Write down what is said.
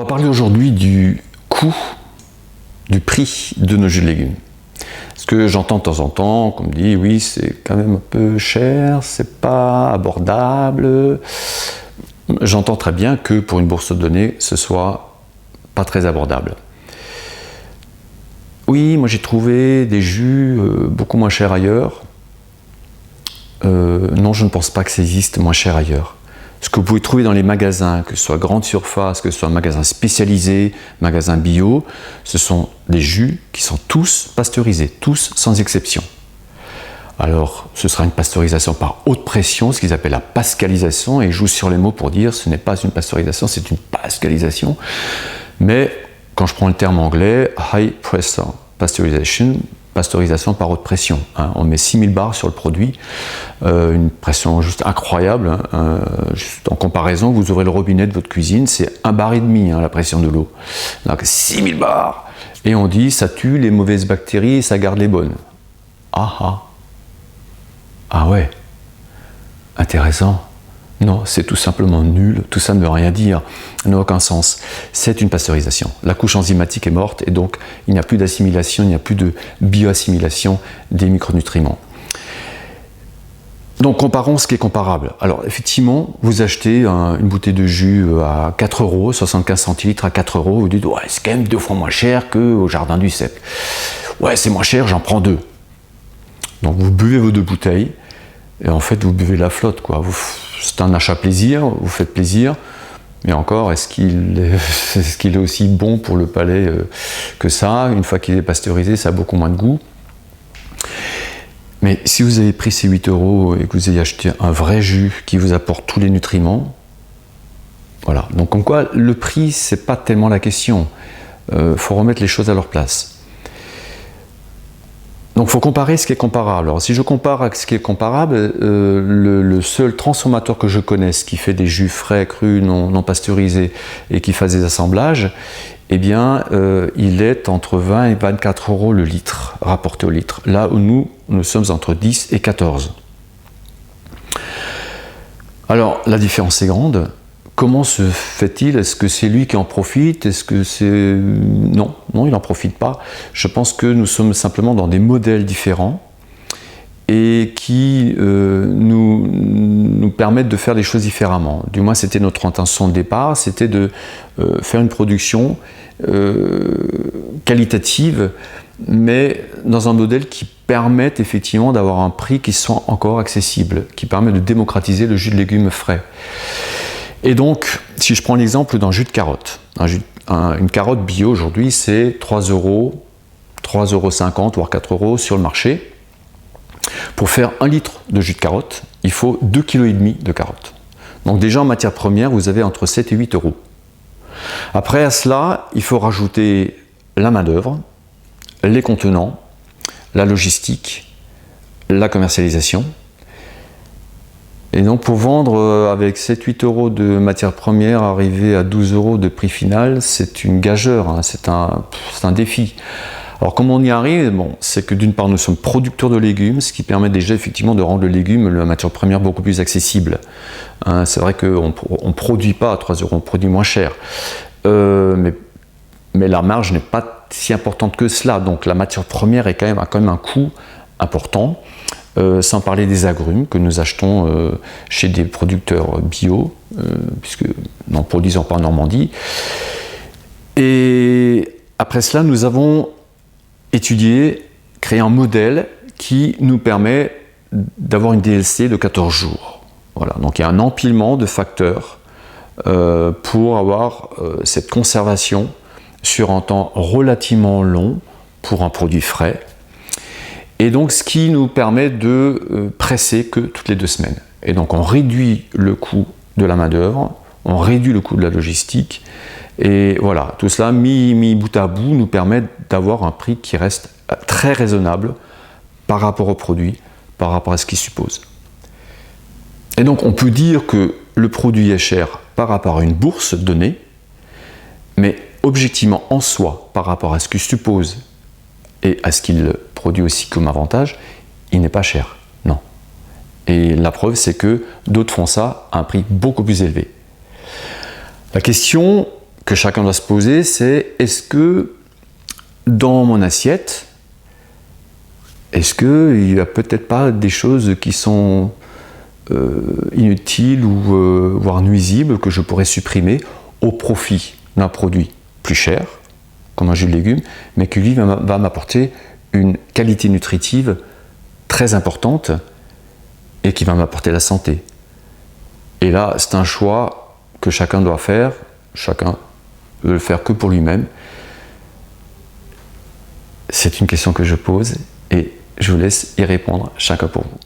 va parler aujourd'hui du coût, du prix de nos jus de légumes. Parce que j'entends de temps en temps qu'on me dit oui, c'est quand même un peu cher, c'est pas abordable. J'entends très bien que pour une bourse de données, ce soit pas très abordable. Oui, moi j'ai trouvé des jus beaucoup moins chers ailleurs. Non, je ne pense pas que ça existe moins cher ailleurs. Ce que vous pouvez trouver dans les magasins, que ce soit grande surface, que ce soit magasin spécialisé, magasin bio, ce sont des jus qui sont tous pasteurisés, tous sans exception. Alors, ce sera une pasteurisation par haute pression, ce qu'ils appellent la pascalisation, et je joue sur les mots pour dire ce n'est pas une pasteurisation, c'est une pascalisation. Mais quand je prends le terme anglais, high pressure pasteurization, pasteurisation par haute pression. On met 6000 bars sur le produit, une pression juste incroyable. Juste en comparaison, vous ouvrez le robinet de votre cuisine, c'est 1,5 bar la pression de l'eau. Donc 6000 bars. Et on dit ça tue les mauvaises bactéries et ça garde les bonnes. Ah ouais, intéressant. Non, c'est tout simplement nul, tout ça ne veut rien dire, n'a aucun sens. C'est une pasteurisation. La couche enzymatique est morte et donc il n'y a plus d'assimilation, il n'y a plus de bioassimilation des micronutriments. Donc comparons ce qui est comparable. Alors effectivement, vous achetez une bouteille de jus à 4 €, 75 centilitres à 4 €, vous dites ouais, c'est quand même 2 fois moins cher qu'au Jardin du Sec. Ouais, c'est moins cher, j'en prends 2. Donc vous buvez vos 2 bouteilles et en fait vous buvez la flotte, quoi. C'est un achat plaisir, vous faites plaisir, mais encore, est-ce qu'il est aussi bon pour le palais que ça? Une fois qu'il est pasteurisé, ça a beaucoup moins de goût. Mais si vous avez pris ces 8 € et que vous avez acheté un vrai jus qui vous apporte tous les nutriments, voilà. Donc comme quoi, le prix, c'est pas tellement la question. Faut remettre les choses à leur place. Donc il faut comparer ce qui est comparable. Alors si je compare avec ce qui est comparable, le seul transformateur que je connaisse qui fait des jus frais, crus, non pasteurisés et qui fait des assemblages, eh bien il est entre 20 et 24 € le litre, rapporté au litre. Là où nous sommes entre 10 et 14. Alors la différence est grande. Comment se fait-il? Est-ce que c'est lui qui en profite? Est-ce que c'est... Non, il n'en profite pas. Je pense que nous sommes simplement dans des modèles différents et qui nous permettent de faire des choses différemment. Du moins, c'était notre intention de départ, c'était de faire une production qualitative, mais dans un modèle qui permette effectivement d'avoir un prix qui soit encore accessible, qui permet de démocratiser le jus de légumes frais. Et donc, si je prends l'exemple d'un jus de carotte, une carotte bio aujourd'hui, c'est 3 €, 3,50 €, voire 4 € sur le marché. Pour faire 1 litre de jus de carotte, il faut 2,5 kg de carottes. Donc déjà en matière première, vous avez entre 7 et 8 €. Après à cela, il faut rajouter la main-d'œuvre, les contenants, la logistique, la commercialisation. Et donc pour vendre avec 7-8 € de matière première, arriver à 12 € de prix final, c'est une gageure, c'est un défi. Alors comment on y arrive? Bon, c'est que d'une part nous sommes producteurs de légumes, ce qui permet déjà effectivement de rendre le légume, la matière première, beaucoup plus accessible. C'est vrai qu'on ne produit pas à 3 €, on produit moins cher. Mais la marge n'est pas si importante que cela, donc la matière première a quand même un coût important. Sans parler des agrumes que nous achetons chez des producteurs bio, puisque nous n'en produisons pas en Normandie. Et après cela, nous avons étudié, créé un modèle qui nous permet d'avoir une DLC de 14 jours. Voilà, donc il y a un empilement de facteurs pour avoir cette conservation sur un temps relativement long pour un produit frais. Et donc, ce qui nous permet de presser que toutes les 2 semaines. Et donc, on réduit le coût de la main-d'œuvre, on réduit le coût de la logistique. Et voilà, tout cela mis bout à bout nous permet d'avoir un prix qui reste très raisonnable par rapport au produit, par rapport à ce qu'il suppose. Et donc, on peut dire que le produit est cher par rapport à une bourse donnée, mais objectivement en soi, par rapport à ce qu'il suppose et à ce qu'il produit aussi comme avantage, il n'est pas cher, non. Et la preuve, c'est que d'autres font ça à un prix beaucoup plus élevé. La question que chacun doit se poser, c'est est-ce que dans mon assiette, est-ce qu'il n'y a peut-être pas des choses qui sont inutiles ou voire nuisibles que je pourrais supprimer au profit d'un produit plus cher, comme un jus de légumes, mais qui lui va m'apporter une qualité nutritive très importante et qui va m'apporter la santé. Et là, c'est un choix que chacun doit faire, chacun ne le faire que pour lui-même. C'est une question que je pose et je vous laisse y répondre chacun pour vous.